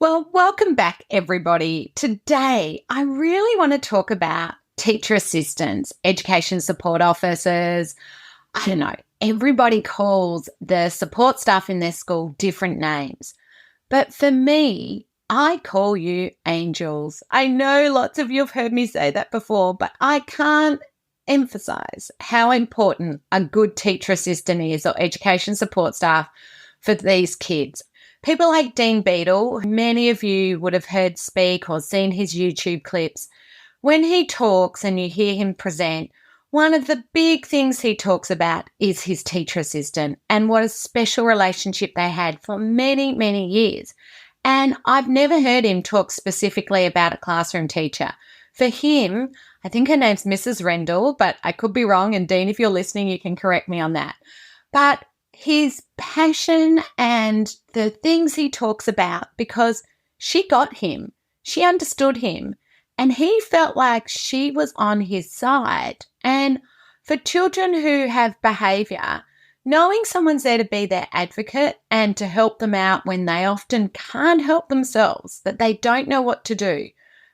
Well, welcome back, everybody. Today, I really want to talk about teacher assistants, education support officers. I don't know, everybody calls the support staff in their school different names. But for me, I call you angels. I know lots of you have heard me say that before, but I can't emphasize how important a good teacher assistant is or education support staff for these kids. People like Dean Beadle, many of you would have heard speak or seen his YouTube clips. When he talks and you hear him present, one of the big things he talks about is his teacher assistant and what a special relationship they had for many, many years. And I've never heard him talk specifically about a classroom teacher. For him, I think her name's Mrs. Rendell, but I could be wrong. And Dean, if you're listening, you can correct me on that. But his passion and the things he talks about, because she got him, she understood him, and he felt like she was on his side. And for children who have behaviour, knowing someone's there to be their advocate and to help them out when they often can't help themselves, that they don't know what to do.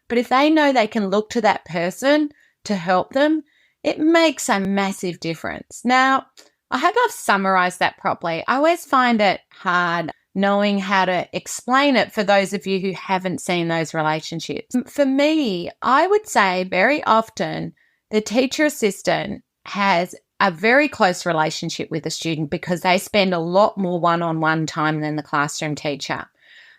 But if they know they can look to that person to help them, it makes a massive difference. Now, I hope I've summarised that properly. I always find it hard knowing how to explain it for those of you who haven't seen those relationships. For me, I would say very often the teacher assistant has a very close relationship with the student because they spend a lot more one-on-one time than the classroom teacher.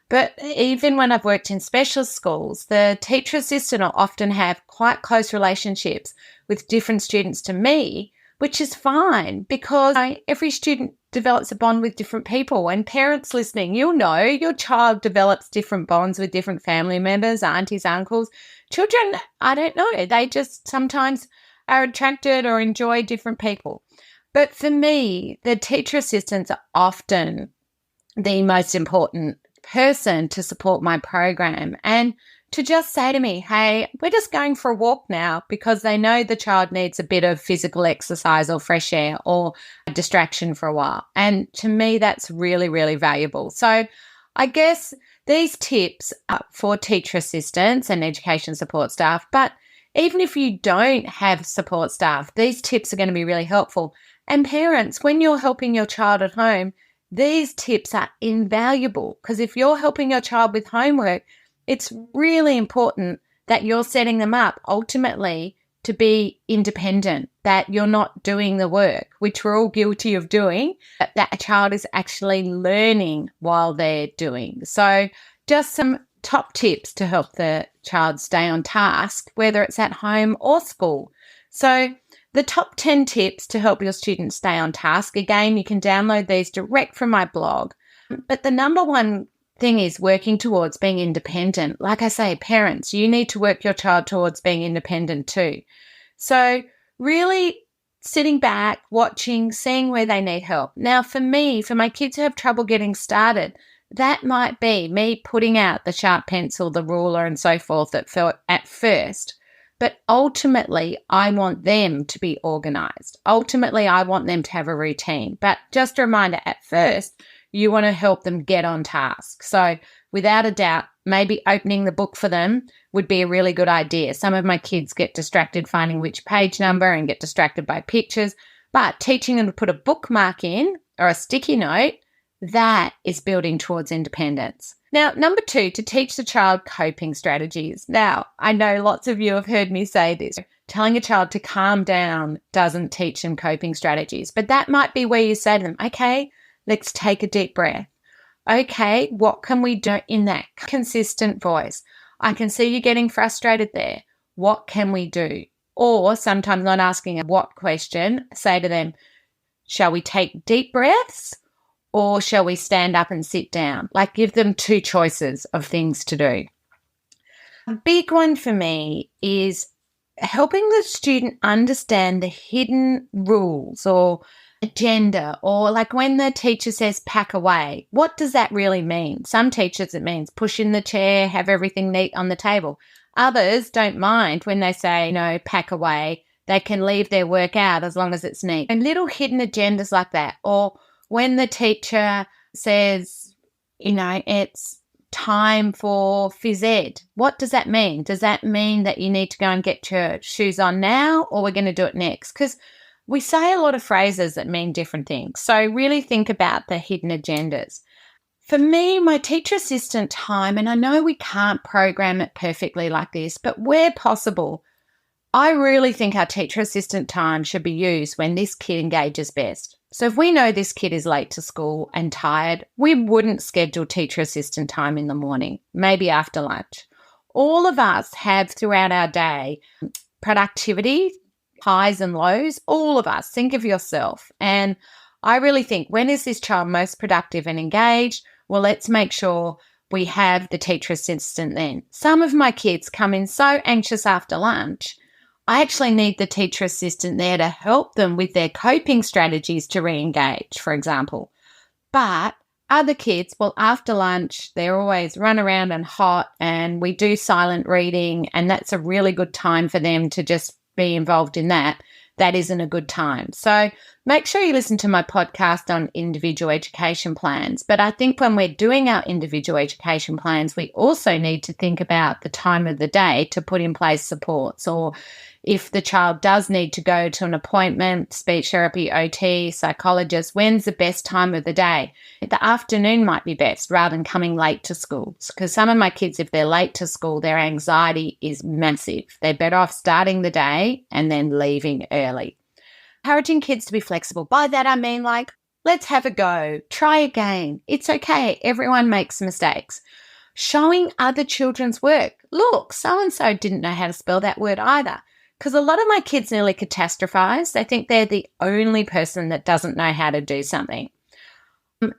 But even when I've worked in special schools, the teacher assistant will often have quite close relationships with different students to me, which is fine because every student develops a bond with different people. And parents listening, you'll know your child develops different bonds with different family members, aunties, uncles. Children, I don't know, they just sometimes are attracted or enjoy different people. But for me, the teacher assistants are often the most important person to support my program and to just say to me, hey, we're just going for a walk now, because they know the child needs a bit of physical exercise or fresh air or a distraction for a while. And to me, that's really, really valuable. So I guess these tips are for teacher assistants and education support staff, but even if you don't have support staff, these tips are going to be really helpful. And parents, when you're helping your child at home, these tips are invaluable, because if you're helping your child with homework, it's really important that you're setting them up ultimately to be independent, that you're not doing the work, which we're all guilty of doing, but that a child is actually learning while they're doing. So just some top tips to help the child stay on task, whether it's at home or school. So the top 10 tips to help your students stay on task, again, you can download these direct from my blog. But the number one thing is working towards being independent. Like I say, parents, you need to work your child towards being independent too. So really sitting back, watching, seeing where they need help. Now, for me, for my kids who have trouble getting started, that might be me putting out the sharp pencil, the ruler, and so forth at first. But ultimately, I want them to be organised. Ultimately, I want them to have a routine. But just a reminder, at first, you want to help them get on task. So without a doubt, maybe opening the book for them would be a really good idea. Some of my kids get distracted finding which page number and get distracted by pictures, but teaching them to put a bookmark in or a sticky note, that is building towards independence. Now, number 2, to teach the child coping strategies. Now, I know lots of you have heard me say this. Telling a child to calm down doesn't teach them coping strategies, but that might be where you say to them, okay, let's take a deep breath. Okay, what can we do in that consistent voice? I can see you getting frustrated there. What can we do? Or sometimes not asking a what question, say to them, shall we take deep breaths or shall we stand up and sit down? Like, give them 2 choices of things to do. A big one for me is helping the student understand the hidden rules or agenda, or like when the teacher says pack away, what does that really mean? Some teachers it means push in the chair, have everything neat on the table. Others don't mind when they say, no, pack away. They can leave their work out as long as it's neat. And little hidden agendas like that. Or when the teacher says, it's time for phys ed. What does that mean? Does that mean that you need to go and get your shoes on now, or we're going to do it next? Because we say a lot of phrases that mean different things. So really think about the hidden agendas. For me, my teacher assistant time, and I know we can't program it perfectly like this, but where possible, I really think our teacher assistant time should be used when this kid engages best. So if we know this kid is late to school and tired, we wouldn't schedule teacher assistant time in the morning, maybe after lunch. All of us have throughout our day productivity, highs and lows, all of us. Think of yourself. And I really think, when is this child most productive and engaged? Well, let's make sure we have the teacher assistant then. Some of my kids come in so anxious after lunch, I actually need the teacher assistant there to help them with their coping strategies to re-engage, for example. But other kids, well, after lunch, they're always run around and hot, and we do silent reading, and that's a really good time for them to just be involved in that. That isn't a good time. So make sure you listen to my podcast on individual education plans. But I think when we're doing our individual education plans, we also need to think about the time of the day to put in place supports, or if the child does need to go to an appointment, speech therapy, OT, psychologist, when's the best time of the day? The afternoon might be best rather than coming late to school, because some of my kids, if they're late to school, their anxiety is massive. They're better off starting the day and then leaving early. Encouraging kids to be flexible. By that I mean, like, let's have a go, try again. It's okay. Everyone makes mistakes. Showing other children's work. Look, so-and-so didn't know how to spell that word either. Because a lot of my kids nearly catastrophize. They think they're the only person that doesn't know how to do something.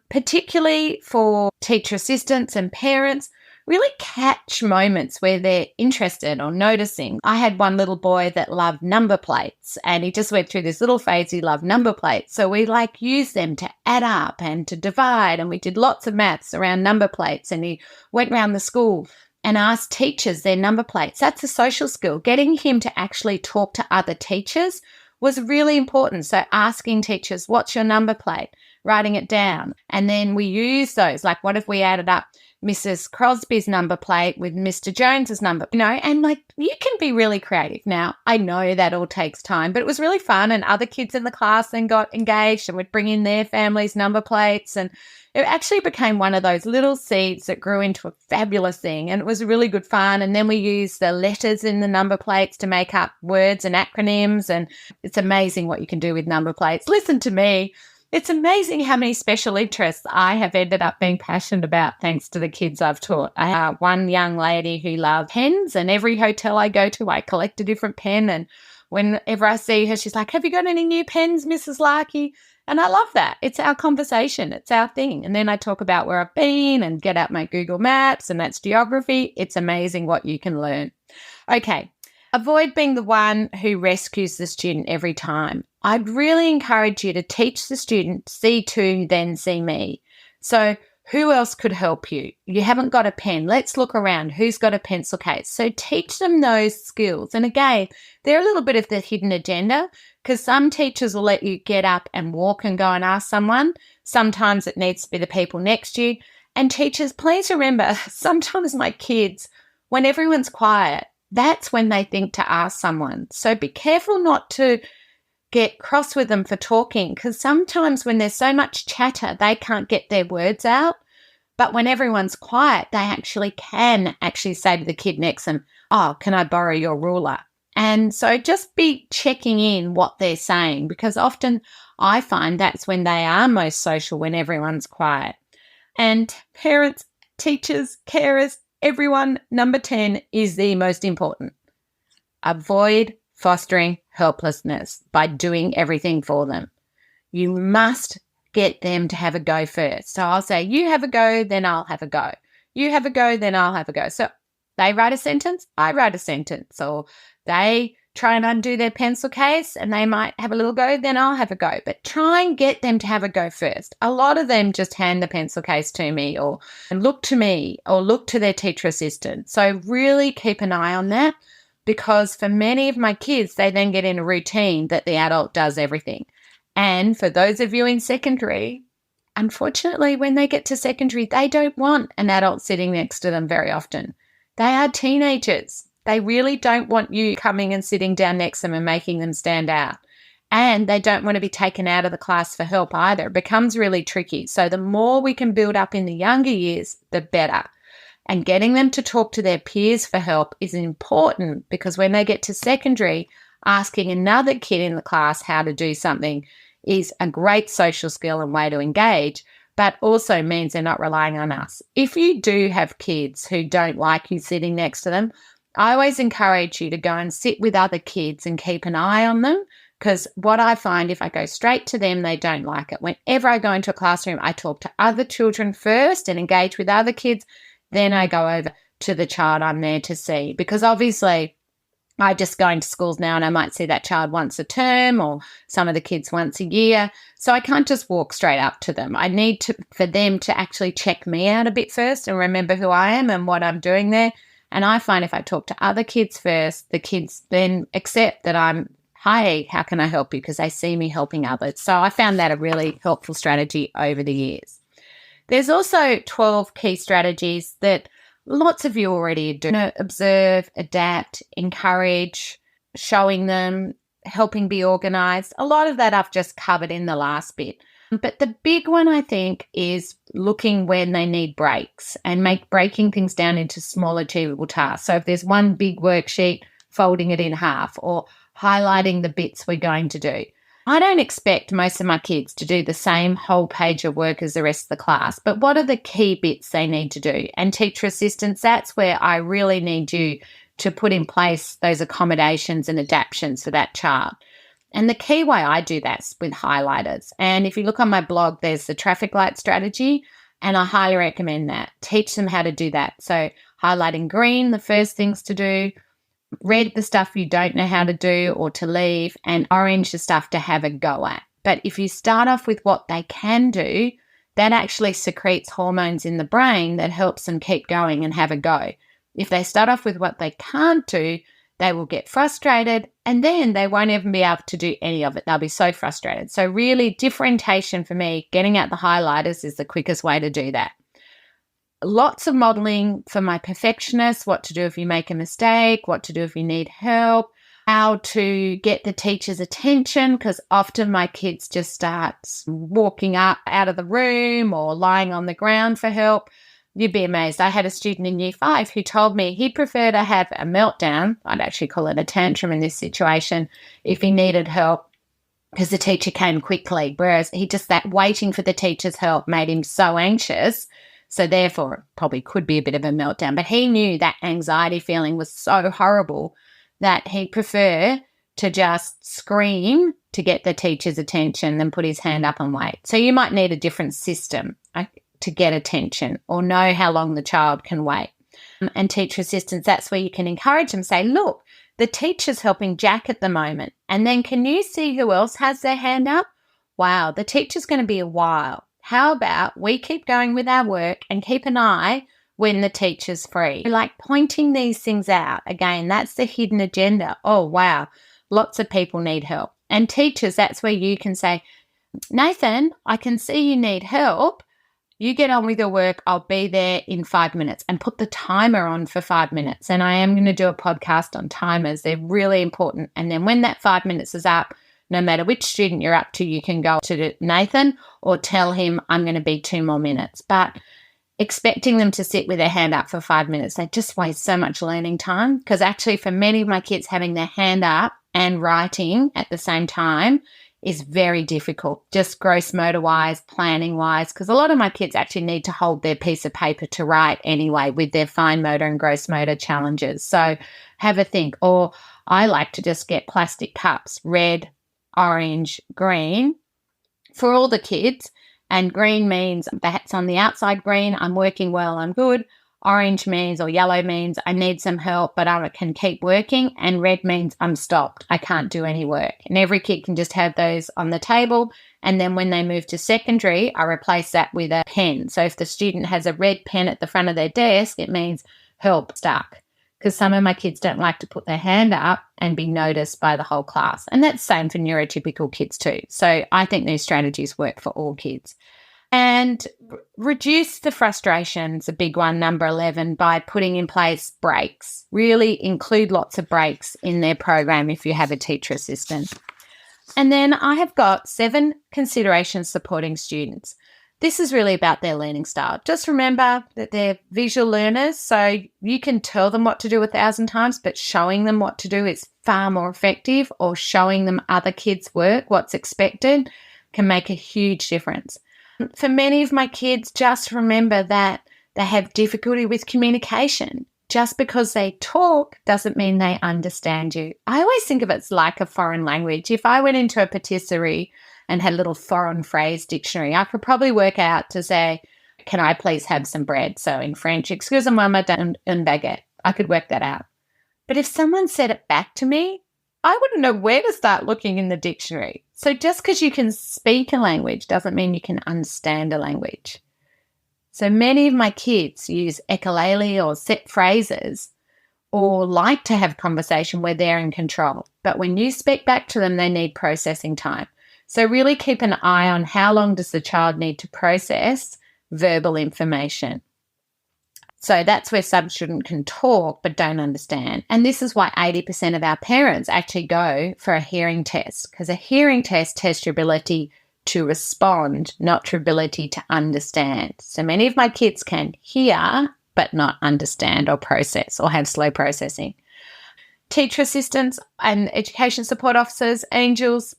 Particularly for teacher assistants and parents, really catch moments where they're interested or noticing. I had one little boy that loved number plates, and he just went through this little phase. He loved number plates. So we used them to add up and to divide, and we did lots of maths around number plates, and he went around the school and asked teachers their number plates. That's a social skill. Getting him to actually talk to other teachers was really important. So asking teachers, what's your number plate? Writing it down. And then we use those. Like, what if we added up Mrs. Crosby's number plate with Mr. Jones's number, and you can be really creative. Now, I know that all takes time, but it was really fun, and other kids in the class then got engaged and would bring in their family's number plates, and it actually became one of those little seeds that grew into a fabulous thing, and it was really good fun. And then we used the letters in the number plates to make up words and acronyms, and it's amazing what you can do with number plates. Listen to me. It's amazing how many special interests I have ended up being passionate about thanks to the kids I've taught. I have one young lady who loves pens, and every hotel I go to, I collect a different pen. And whenever I see her, she's like, "Have you got any new pens, Mrs. Larkey?" And I love that. It's our conversation. It's our thing. And then I talk about where I've been and get out my Google Maps, and that's geography. It's amazing what you can learn. Okay. Avoid being the one who rescues the student every time. I'd really encourage you to teach the student, see to, then see me. So who else could help you? You haven't got a pen. Let's look around. Who's got a pencil case? So teach them those skills. And again, they're a little bit of the hidden agenda, because some teachers will let you get up and walk and go and ask someone. Sometimes it needs to be the people next to you. And teachers, please remember, sometimes my kids, when everyone's quiet, that's when they think to ask someone. So be careful not to get cross with them for talking, because sometimes when there's so much chatter, they can't get their words out. But when everyone's quiet, they can say to the kid next to them, "Oh, can I borrow your ruler?" And so just be checking in what they're saying, because often I find that's when they are most social, when everyone's quiet. And parents, teachers, carers, everyone, number 10 is the most important. Avoid fostering helplessness by doing everything for them. You must get them to have a go first. So I'll say, you have a go, then I'll have a go. You have a go, then I'll have a go. So they write a sentence, I write a sentence. Or they try and undo their pencil case and they might have a little go, then I'll have a go. But try and get them to have a go first. A lot of them just hand the pencil case to me or look to me or look to their teacher assistant. So really keep an eye on that, because for many of my kids, they then get in a routine that the adult does everything. And for those of you in secondary, Unfortunately, when they get to secondary, they don't want an adult sitting next to them very often. They are teenagers. They really don't want you coming and sitting down next to them and making them stand out. And they don't want to be taken out of the class for help either. It becomes really tricky. So the more we can build up in the younger years, the better. And getting them to talk to their peers for help is important, because when they get to secondary, asking another kid in the class how to do something is a great social skill and way to engage, but also means they're not relying on us. If you do have kids who don't like you sitting next to them, I always encourage you to go and sit with other kids and keep an eye on them, because what I find, if I go straight to them, they don't like it. Whenever I go into a classroom, I talk to other children first and engage with other kids. Then I go over to the child I'm there to see, because obviously I just go into schools now and I might see that child once a term or some of the kids once a year. So I can't just walk straight up to them. I need for them to actually check me out a bit first and remember who I am and what I'm doing there. And I find if I talk to other kids first, the kids then accept that hi, how can I help you? Because they see me helping others. So I found that a really helpful strategy over the years. There's also 12 key strategies that lots of you already do. Observe, adapt, encourage, showing them, helping be organised. A lot of that I've just covered in the last bit. But the big one, I think, is looking when they need breaks and breaking things down into small achievable tasks. So if there's one big worksheet, folding it in half or highlighting the bits we're going to do. I don't expect most of my kids to do the same whole page of work as the rest of the class, but what are the key bits they need to do? And teacher assistants, that's where I really need you to put in place those accommodations and adaptations for that child. And the key way I do that is with highlighters. And if you look on my blog, there's the traffic light strategy, and I highly recommend that. Teach them how to do that. So highlighting green, the first things to do, red, the stuff you don't know how to do or to leave, and orange, the stuff to have a go at. But if you start off with what they can do, that actually secretes hormones in the brain that helps them keep going and have a go. If they start off with what they can't do, they will get frustrated and then they won't even be able to do any of it. They'll be so frustrated. So really, differentiation for me, getting out the highlighters is the quickest way to do that. Lots of modeling for my perfectionists, what to do if you make a mistake, what to do if you need help, how to get the teacher's attention, because often my kids just start walking up out of the room or lying on the ground for help. You'd be amazed. I had a student in year 5 who told me he'd prefer to have a meltdown, I'd actually call it a tantrum in this situation, if he needed help, because the teacher came quickly, whereas that waiting for the teacher's help made him so anxious. So therefore, it probably could be a bit of a meltdown. But he knew that anxiety feeling was so horrible that he'd prefer to just scream to get the teacher's attention than put his hand up and wait. So you might need a different system to get attention or know how long the child can wait. And teacher assistants, that's where you can encourage them, say, look, the teacher's helping Jack at the moment. And then can you see who else has their hand up? Wow, the teacher's going to be a while. How about we keep going with our work and keep an eye when the teacher's free? Like pointing these things out. Again, that's the hidden agenda. Oh, wow, lots of people need help. And teachers, that's where you can say, Nathan, I can see you need help. You get on with your work. I'll be there in 5 minutes, and put the timer on for 5 minutes. And I am going to do a podcast on timers. They're really important. And then when that 5 minutes is up, no matter which student you're up to, you can go to Nathan or tell him I'm going to be 2 more minutes. But expecting them to sit with their hand up for 5 minutes, they just waste so much learning time, because actually for many of my kids, having their hand up and writing at the same time is very difficult, just gross motor wise, planning wise, because a lot of my kids actually need to hold their piece of paper to write anyway with their fine motor and gross motor challenges. So have a think. Or I like to just get plastic cups, red, orange, green, for all the kids. And green means that's on the outside green, I'm working well, I'm good. Orange means, or yellow means, I need some help, but I can keep working. And red means I'm stopped, I can't do any work. And every kid can just have those on the table. And then when they move to secondary, I replace that with a pen. So if the student has a red pen at the front of their desk, it means help, stuck. Because some of my kids don't like to put their hand up and be noticed by the whole class. And that's the same for neurotypical kids too. So I think these strategies work for all kids. And reduce the frustrations, a big one, number 11, by putting in place breaks. Really include lots of breaks in their program if you have a teacher assistant. And then I have got 7 considerations supporting students. This is really about their learning style. Just remember that they're visual learners, so you can tell them what to do 1,000 times, but showing them what to do is far more effective, or showing them other kids' work, what's expected, can make a huge difference. For many of my kids, just remember that they have difficulty with communication. Just because they talk doesn't mean they understand you. I always think of it as like a foreign language. If I went into a patisserie and had a little foreign phrase dictionary, I could probably work out to say, can I please have some bread? So in French, excusez-moi madame, une baguette. I could work that out. But if someone said it back to me, I wouldn't know where to start looking in the dictionary. So just because you can speak a language doesn't mean you can understand a language. So many of my kids use echolele or set phrases, or like to have conversation where they're in control. But when you speak back to them, they need processing time. So really keep an eye on how long does the child need to process verbal information. So that's where some students can talk but don't understand. And this is why 80% of our parents actually go for a hearing test, because a hearing test tests your ability to respond, not your ability to understand. So many of my kids can hear but not understand or process, or have slow processing. Teacher assistants and education support officers, angels,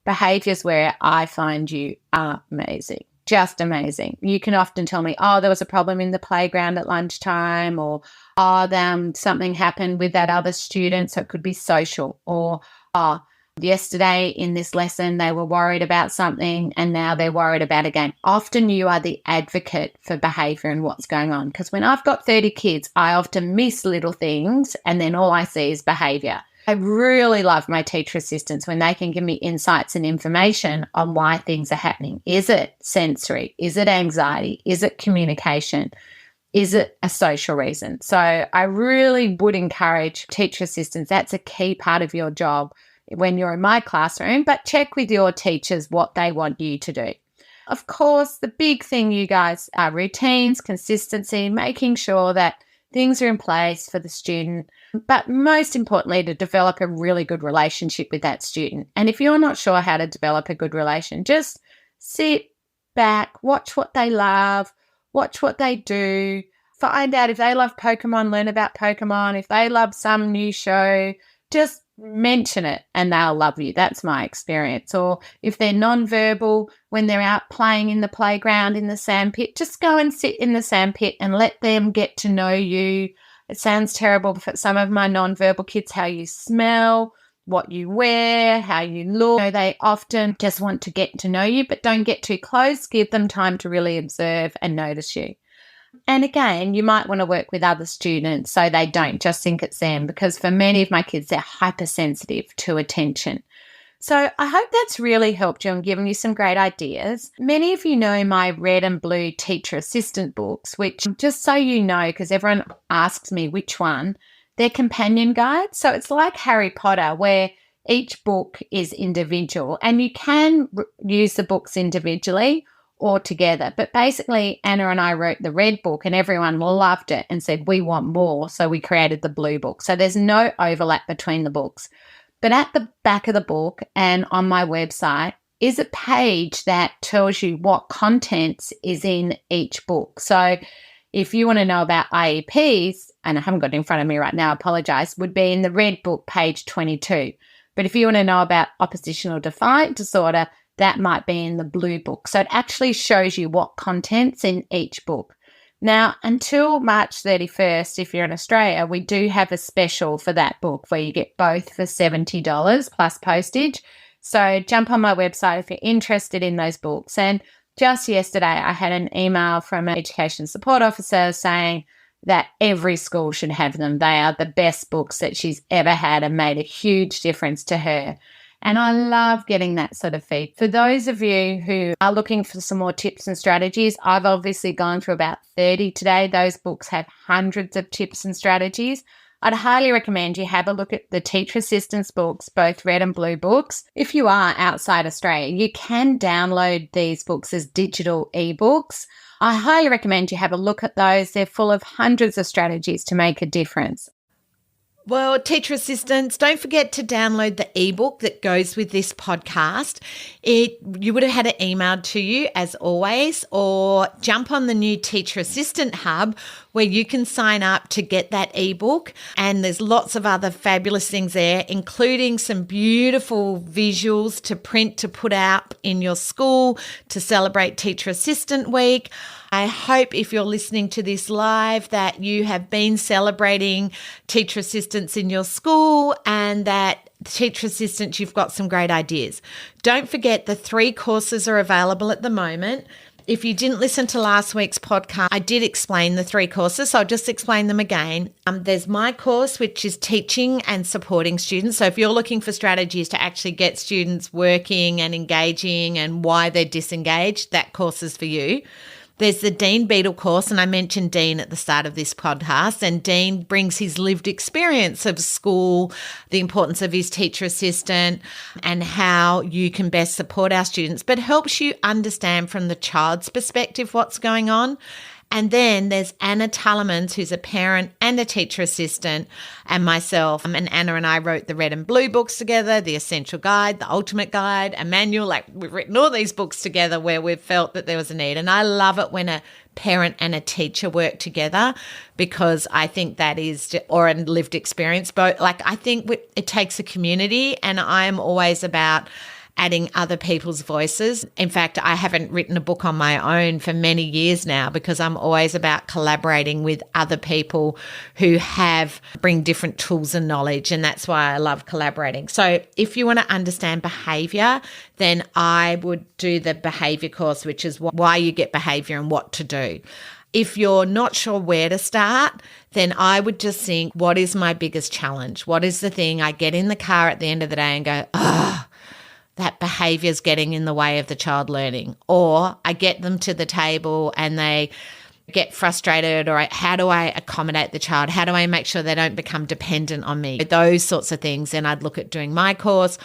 behaviours where I find you are amazing. Just amazing. You can often tell me, oh, there was a problem in the playground at lunchtime, or something happened with that other student, so it could be social, or yesterday in this lesson they were worried about something and now they're worried about it again. Often you are the advocate for behaviour and what's going on, because when I've got 30 kids, I often miss little things and then all I see is behaviour. I really love my teacher assistants when they can give me insights and information on why things are happening. Is it sensory? Is it anxiety? Is it communication? Is it a social reason? So I really would encourage teacher assistants. That's a key part of your job when you're in my classroom, but check with your teachers what they want you to do. Of course, the big thing, you guys, are routines, consistency, making sure that things are in place for the student, but most importantly, to develop a really good relationship with that student. And if you're not sure how to develop a good relation, just sit back, watch what they love, watch what they do, find out if they love Pokemon, learn about Pokemon. If they love some new show, just mention it and they'll love you. That's my experience. Or if they're nonverbal, when they're out playing in the playground, in the sandpit, just go and sit in the sandpit and let them get to know you. It sounds terrible for some of my nonverbal kids, how you smell, what you wear, how you look. They often just want to get to know you, but don't get too close. Give them time to really observe and notice you. And again, you might want to work with other students so they don't just think it's them, because for many of my kids, they're hypersensitive to attention. So I hope that's really helped you and given you some great ideas. Many of you know my red and blue teacher assistant books, which, just so you know, because everyone asks me which one, they're companion guides. So it's like Harry Potter, where each book is individual, and you can use the books individually or together. But basically, Anna and I wrote the red book and everyone loved it and said, we want more. So we created the blue book. So there's no overlap between the books. But at the back of the book and on my website is a page that tells you what contents is in each book. So if you want to know about IEPs, and I haven't got it in front of me right now, I apologise, would be in the red book, page 22. But if you want to know about oppositional defiant disorder, that might be in the blue book. So it actually shows you what contents in each book. Now, until March 31st, if you're in Australia, we do have a special for that book where you get both for $70 plus postage. So jump on my website if you're interested in those books. And just yesterday, I had an email from an education support officer saying that every school should have them. They are the best books that she's ever had and made a huge difference to her. And I love getting that sort of feed. For those of you who are looking for some more tips and strategies, I've obviously gone through about 30 today. Those books have hundreds of tips and strategies. I'd highly recommend you have a look at the teacher assistance books, both red and blue books. If you are outside Australia, you can download these books as digital ebooks. I highly recommend you have a look at those. They're full of hundreds of strategies to make a difference. Well, teacher assistants, don't forget to download the ebook that goes with this podcast. You would have had it emailed to you as always, or jump on the new Teacher Assistant Hub where you can sign up to get that ebook. And there's lots of other fabulous things there, including some beautiful visuals to print to put out in your school to celebrate Teacher Assistant Week. I hope if you're listening to this live that you have been celebrating teacher assistants in your school and that teacher assistants, you've got some great ideas. Don't forget the 3 courses are available at the moment. If you didn't listen to last week's podcast, I did explain the 3 courses, so I'll just explain them again. There's my course, which is teaching and supporting students. So if you're looking for strategies to actually get students working and engaging and why they're disengaged, that course is for you. There's the Dean Beadle course, and I mentioned Dean at the start of this podcast, and Dean brings his lived experience of school, the importance of his teacher assistant, and how you can best support our students, but helps you understand from the child's perspective what's going on. And then there's Anna Tullemans, who's a parent and a teacher assistant, and myself. And Anna and I wrote the red and blue books together, the Essential Guide, the Ultimate Guide, a manual. Like, we've written all these books together where we've felt that there was a need. And I love it when a parent and a teacher work together, because I think that is, or a lived experience. But I think it takes a community, and I'm always about adding other people's voices. In fact, I haven't written a book on my own for many years now, because I'm always about collaborating with other people who bring different tools and knowledge, and that's why I love collaborating. So if you want to understand behaviour, then I would do the behaviour course, which is why you get behaviour and what to do. If you're not sure where to start, then I would just think, what is my biggest challenge? What is the thing I get in the car at the end of the day and go, that behaviour is getting in the way of the child learning? Or I get them to the table and they get frustrated, or how do I accommodate the child? How do I make sure they don't become dependent on me? Those sorts of things. Then I'd look at doing my course.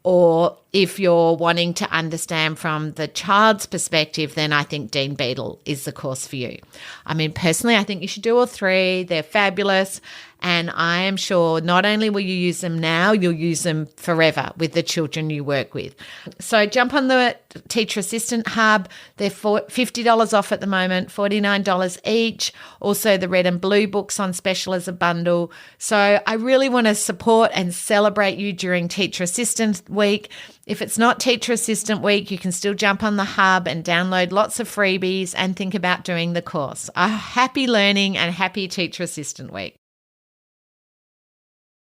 Or if you're wanting to understand from the child's perspective, then I think Dean Beadle is the course for you. I mean, personally, I think you should do all 3. They're fabulous. And I am sure not only will you use them now, you'll use them forever with the children you work with. So jump on the Teacher Assistant Hub. They're $50 off at the moment, $49 each. Also the red and blue books on special as a bundle. So I really want to support and celebrate you during Teacher Assistant Week. If it's not Teacher Assistant Week, you can still jump on the hub and download lots of freebies and think about doing the course. A happy learning and happy Teacher Assistant Week.